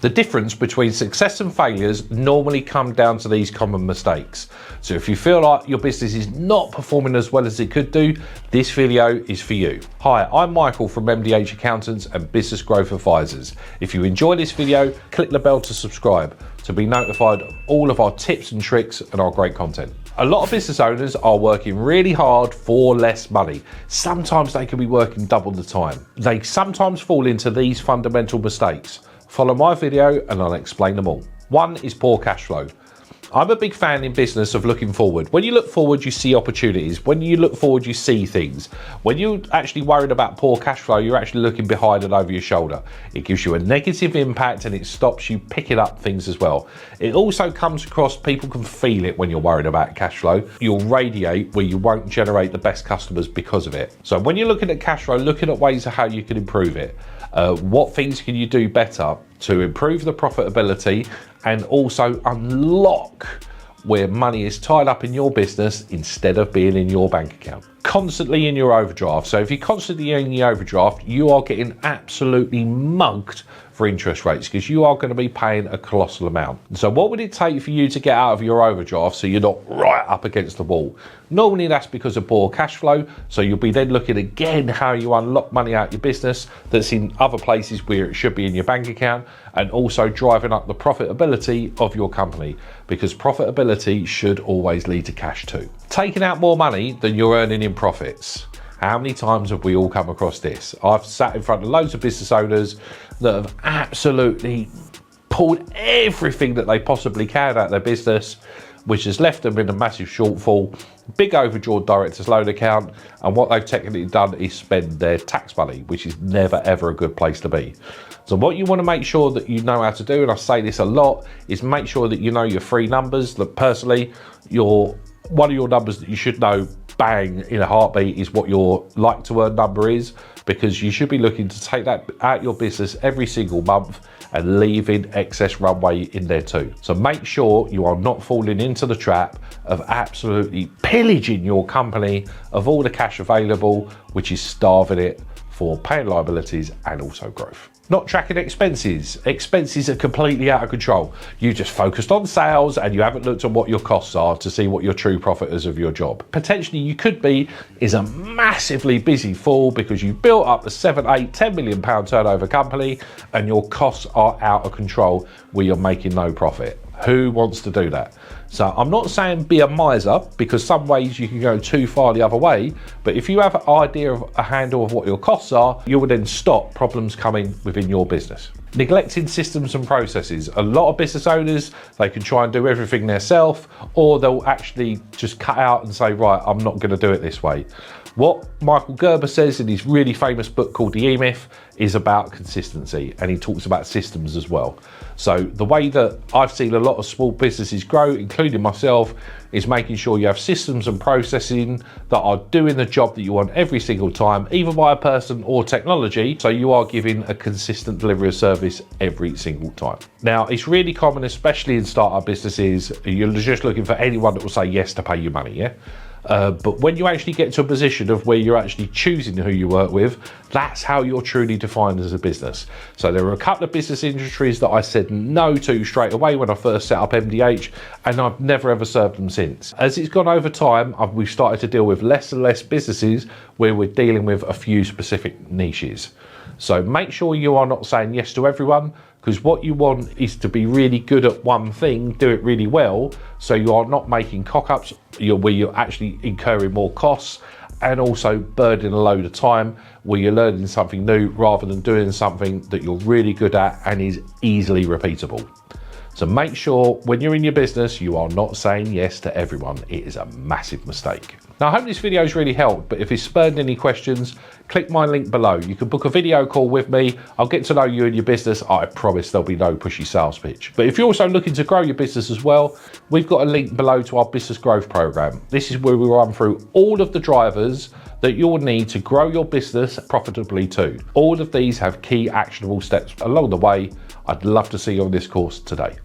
The difference between success and failures normally come down to these common mistakes. So if you feel like your business is not performing as well as it could do, this video is for you. Hi, I'm Michael from MDH Accountants and Business Growth Advisors. If you enjoy this video, click the bell to subscribe to be notified of all of our tips and tricks and our great content. A lot of business owners are working really hard for less money. Sometimes they can be working double the time. They sometimes fall into these fundamental mistakes. Follow my video and I'll explain them all. One is poor cash flow. I'm a big fan in business of looking forward. When you look forward, you see opportunities. When you look forward, you see things. When you're actually worried about poor cash flow, you're actually looking behind and over your shoulder. It gives you a negative impact and it stops you picking up things as well. It also comes across, people can feel it when you're worried about cash flow. You'll radiate where you won't generate the best customers because of it. So when you're looking at cash flow, looking at ways of how you can improve it. What things can you do better to improve the profitability and also unlock where money is tied up in your business instead of being in your bank account? Constantly in your overdraft. So if you're constantly in your overdraft, you are getting absolutely mugged for interest rates because you are going to be paying a colossal amount. So what would it take for you to get out of your overdraft so you're not right up against the wall? Normally that's because of poor cash flow. So you'll be then looking again how you unlock money out your business that's in other places where it should be in your bank account, and also driving up the profitability of your company, because profitability should always lead to cash too. Taking out more money than you're earning in profits. How many times have we all come across this? I've sat in front of loads of business owners that have absolutely pulled everything that they possibly can out of their business, which has left them in a massive shortfall, big overdrawn director's loan account, and what they've technically done is spend their tax money, which is never ever a good place to be. So what you want to make sure that you know how to do, and I say this a lot, is make sure that you know your three numbers. That personally, one of your numbers that you should know bang in a heartbeat is what your like to earn number is, because you should be looking to take that out your business every single month and leaving excess runway in there too. So make sure you are not falling into the trap of absolutely pillaging your company of all the cash available, which is starving it for paying liabilities and also growth. Not tracking expenses. Expenses are completely out of control. You just focused on sales and you haven't looked at what your costs are to see what your true profit is of your job. Potentially you could be is a massively busy fool because you built up a 7, 8, 10 million pound turnover company and your costs are out of control where you're making no profit. Who wants to do that? So I'm not saying be a miser, because some ways you can go too far the other way, but if you have an idea of a handle of what your costs are, you will then stop problems coming within your business. Neglecting systems and processes. A lot of business owners, they can try and do everything themselves, or they'll actually just cut out and say, right, I'm not going to do it this way. What Michael Gerber says in his really famous book called The E-Myth is about consistency, and he talks about systems as well. So the way that I've seen a lot of small businesses grow, including myself, is making sure you have systems and processing that are doing the job that you want every single time, either by a person or technology, so you are giving a consistent delivery of service every single time. Now, it's really common, especially in startup businesses, you're just looking for anyone that will say yes to pay you money, yeah? But when you actually get to a position of where you're actually choosing who you work with, that's how you're truly defined as a business. So there are a couple of business industries that I said no to straight away when I first set up MDH, and I've never ever served them since. As it's gone over time, we've started to deal with less and less businesses where we're dealing with a few specific niches. So make sure you are not saying yes to everyone, because what you want is to be really good at one thing, do it really well, so you are not making cock-ups where you're actually incurring more costs and also burning a load of time where you're learning something new rather than doing something that you're really good at and is easily repeatable. So make sure when you're in your business, you are not saying yes to everyone. It is a massive mistake. Now, I hope this video has really helped, but if it's spurred any questions, click my link below. You can book a video call with me. I'll get to know you and your business. I promise there'll be no pushy sales pitch. But if you're also looking to grow your business as well, we've got a link below to our business growth program. This is where we run through all of the drivers that you'll need to grow your business profitably too. All of these have key actionable steps along the way. I'd love to see you on this course today.